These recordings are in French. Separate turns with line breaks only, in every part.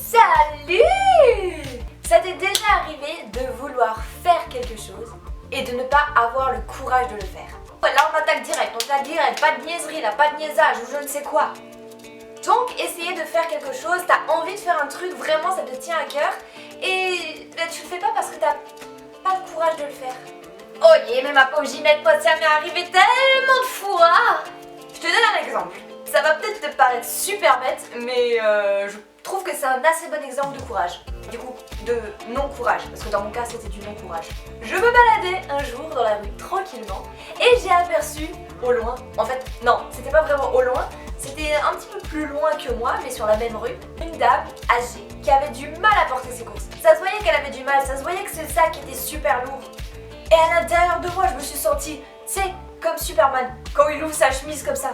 Salut! Ça t'est déjà arrivé de vouloir faire quelque chose et de ne pas avoir le courage de le faire? Là on attaque direct, pas de niaiserie là, pas de niaisage ou je ne sais quoi. Donc essayer de faire quelque chose, t'as envie de faire un truc, vraiment ça te tient à cœur et tu le fais pas parce que t'as pas le courage de le faire. Oh yeah, mais ma pauvre Ginette, moi ça m'est arrivé tellement de fois. Je te donne un exemple. Ça va peut-être te paraître super bête, mais je trouve que c'est un assez bon exemple de courage. Du coup, de non-courage, parce que dans mon cas c'était du non-courage. Je me baladais un jour dans la rue tranquillement et j'ai aperçu au loin, en fait non, c'était pas vraiment au loin, c'était un petit peu plus loin que moi, mais sur la même rue, une dame âgée qui avait du mal à porter ses courses. Ça se voyait qu'elle avait du mal, ça se voyait que ce sac était super lourd. Et à l'intérieur de moi, je me suis sentie, tu sais, comme Superman, quand il ouvre sa chemise comme ça,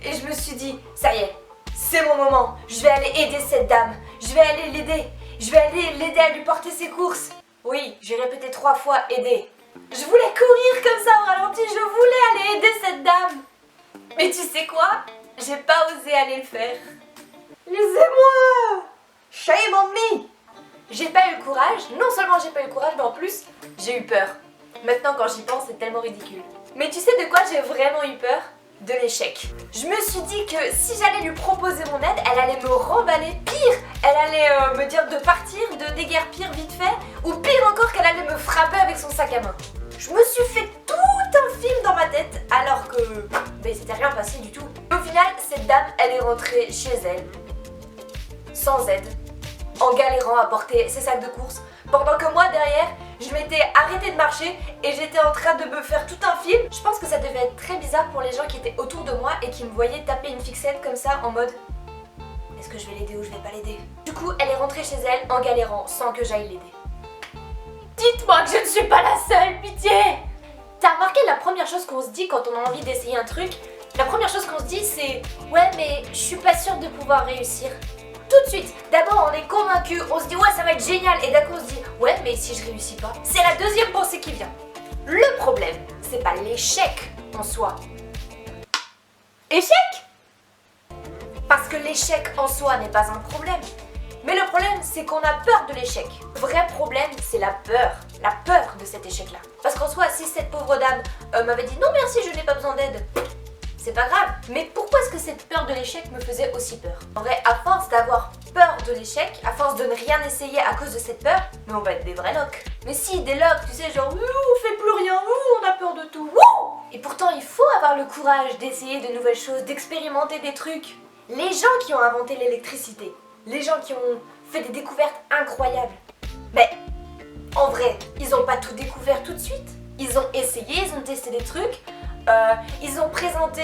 et je me suis dit, ça y est, c'est mon moment, je vais aller aider cette dame, je vais aller l'aider, je vais aller l'aider à lui porter ses courses. Oui, j'ai répété 3 fois aider. Je voulais courir comme ça au ralenti, je voulais aller aider cette dame. Mais tu sais quoi? J'ai pas osé aller le faire. Laissez-moi! Shame on me! J'ai pas eu le courage, non seulement j'ai pas eu le courage, mais en plus, j'ai eu peur. Maintenant quand j'y pense, c'est tellement ridicule. Mais tu sais de quoi j'ai vraiment eu peur? De l'échec. Je me suis dit que si j'allais lui proposer mon aide, elle allait me remballer, pire, elle allait me dire de partir, de déguerpir vite fait, ou pire encore qu'elle allait me frapper avec son sac à main. Je me suis fait tout un film dans ma tête, alors que c'était rien passé du tout. Au final, cette dame, elle est rentrée chez elle, sans aide, en galérant à porter ses sacs de courses, pendant que moi derrière, je m'étais arrêtée de marcher et j'étais en train de me faire tout un film. Je pense que ça devait être très bizarre pour les gens qui étaient autour de moi et qui me voyaient taper une fixette comme ça en mode est-ce que je vais l'aider ou je vais pas l'aider? Du coup, elle est rentrée chez elle en galérant sans que j'aille l'aider. Dites-moi que je ne suis pas la seule, pitié! T'as remarqué la première chose qu'on se dit quand on a envie d'essayer un truc? La première chose qu'on se dit c'est ouais mais je suis pas sûre de pouvoir réussir. Tout de suite, d'abord on est convaincu, on se dit ouais ça va être génial et d'un coup on se dit ouais mais si je réussis pas, c'est la deuxième pensée qui vient. Le problème, c'est pas l'échec en soi. Échec? Parce que l'échec en soi n'est pas un problème. Mais le problème c'est qu'on a peur de l'échec. Le vrai problème c'est la peur de cet échec là. Parce qu'en soi si cette pauvre dame m'avait dit non merci je n'ai pas besoin d'aide, c'est pas grave, mais pourquoi est-ce que cette peur de l'échec me faisait aussi peur? En vrai, à force d'avoir peur de l'échec, à force de ne rien essayer à cause de cette peur, mais on va être des vrais locks. Mais si, des locks, tu sais, genre, on fait plus rien, on a peur de tout, Et pourtant, il faut avoir le courage d'essayer de nouvelles choses, d'expérimenter des trucs. Les gens qui ont inventé l'électricité, les gens qui ont fait des découvertes incroyables, mais en vrai, ils n'ont pas tout découvert tout de suite. Ils ont essayé, ils ont testé des trucs. Ils ont présenté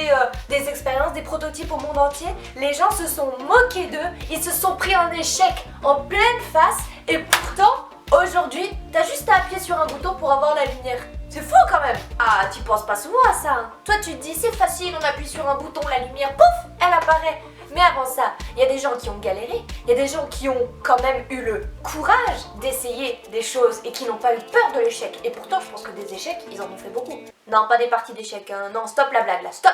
des expériences, des prototypes au monde entier. Les gens se sont moqués d'eux, ils se sont pris un échec en pleine face. Et pourtant, aujourd'hui, t'as juste à appuyer sur un bouton pour avoir la lumière. C'est fou quand même. Ah, tu penses pas souvent à ça hein. Toi tu te dis c'est facile, on appuie sur un bouton, la lumière, pouf, elle apparaît. Mais avant ça, il y a des gens qui ont galéré, il y a des gens qui ont quand même eu le courage d'essayer des choses et qui n'ont pas eu peur de l'échec. Et pourtant, je pense que des échecs, ils en ont fait beaucoup. Non, pas des parties d'échecs, hein. Non, stop la blague là, stop.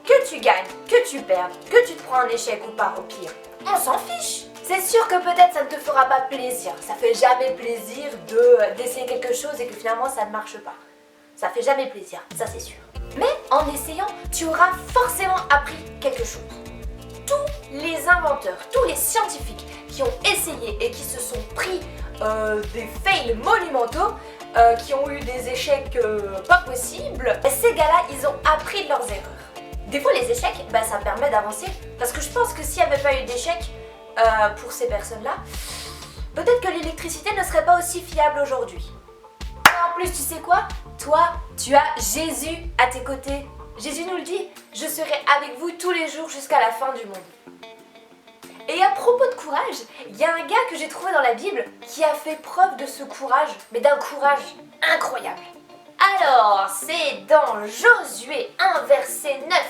Que tu gagnes, que tu perdes, que tu te prends un échec ou pas au pire, on s'en fiche. C'est sûr que peut-être ça ne te fera pas plaisir. Ça fait jamais plaisir d'essayer quelque chose et que finalement ça ne marche pas. Ça fait jamais plaisir, ça c'est sûr. Mais en essayant, tu auras forcément appris quelque chose. Tous les inventeurs, tous les scientifiques qui ont essayé et qui se sont pris des fails monumentaux, qui ont eu des échecs pas possibles, ces gars-là, ils ont appris de leurs erreurs. Des fois, les échecs, ça permet d'avancer. Parce que je pense que s'il n'y avait pas eu d'échecs pour ces personnes-là, peut-être que l'électricité ne serait pas aussi fiable aujourd'hui. En plus, tu sais quoi? Toi, tu as Jésus à tes côtés. Jésus nous le dit, je serai avec vous tous les jours jusqu'à la fin du monde. Et à propos de courage, il y a un gars que j'ai trouvé dans la Bible qui a fait preuve de ce courage, mais d'un courage incroyable. Alors, c'est dans Josué 1 verset 9.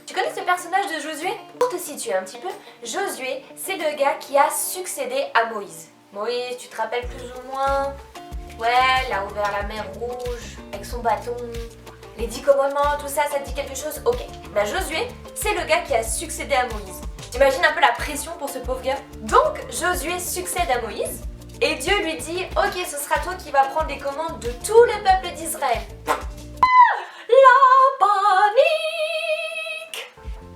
Tu connais ce personnage de Josué? Pour te situer un petit peu, Josué, c'est le gars qui a succédé à Moïse. Moïse, tu te rappelles plus ou moins? Ouais, il a ouvert la mer Rouge avec son bâton, les 10 commandements, tout ça, ça te dit quelque chose? Ok. Josué, c'est le gars qui a succédé à Moïse. T'imagines un peu la pression pour ce pauvre gars? Donc Josué succède à Moïse et Dieu lui dit « Ok, ce sera toi qui vas prendre les commandes de tout le peuple d'Israël. » La panique!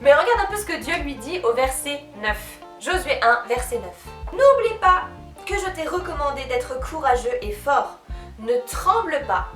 Mais regarde un peu ce que Dieu lui dit au verset 9. Josué 1, verset 9. N'oublie pas que je t'ai recommandé d'être courageux et fort. Ne tremble pas.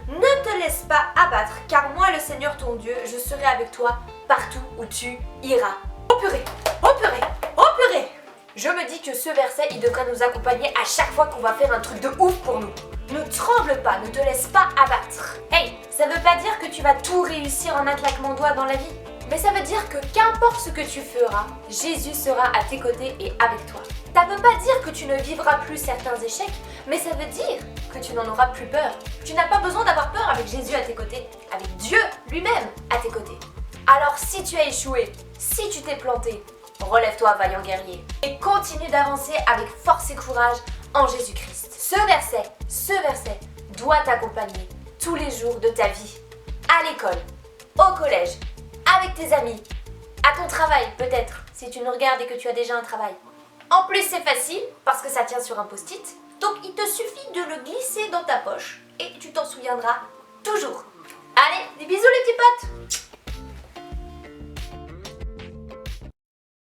Ne te laisse pas abattre, car moi, le Seigneur ton Dieu, je serai avec toi partout où tu iras. Oh purée! Oh purée! Oh purée! Je me dis que ce verset, il devrait nous accompagner à chaque fois qu'on va faire un truc de ouf pour nous. Ne tremble pas, ne te laisse pas abattre. Hey, ça veut pas dire que tu vas tout réussir en un claquement de doigts dans la vie. Mais ça veut dire que qu'importe ce que tu feras, Jésus sera à tes côtés et avec toi. Ça veut pas dire que tu ne vivras plus certains échecs, mais ça veut dire que tu n'en auras plus peur. Tu n'as pas besoin d'avoir peur avec Jésus à tes côtés, avec Dieu lui-même à tes côtés. Alors si tu as échoué, si tu t'es planté, relève-toi vaillant guerrier et continue d'avancer avec force et courage en Jésus-Christ. Ce verset doit t'accompagner tous les jours de ta vie, à l'école, au collège, avec tes amis, à ton travail peut-être, si tu nous regardes et que tu as déjà un travail. En plus c'est facile parce que ça tient sur un post-it, donc il te suffit de le glisser dans ta poche et tu t'en souviendras toujours. Allez, des bisous les petits potes!